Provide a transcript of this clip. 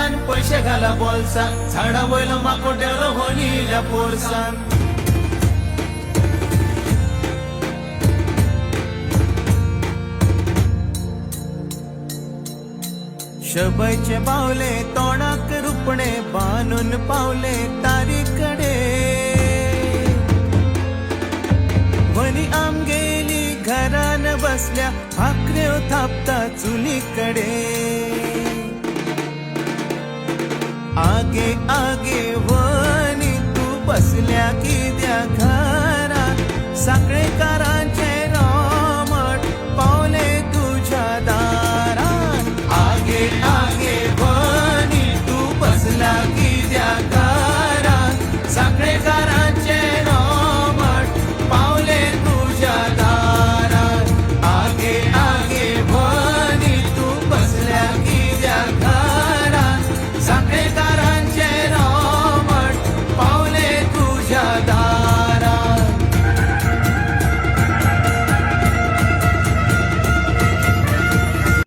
आणि पैसे घाला बोलसान झाडा वयल माकोट्याला होलील्या पोरसान शबैचे बावले तोंडाक रुपणे बांधून पावले तारीकडे वनी आमगेली घरान बसल्या भाकऱ्यो थापता चुलीकडे आगे आगे वनी तू बसल्या किद्या घरा साखळेकारा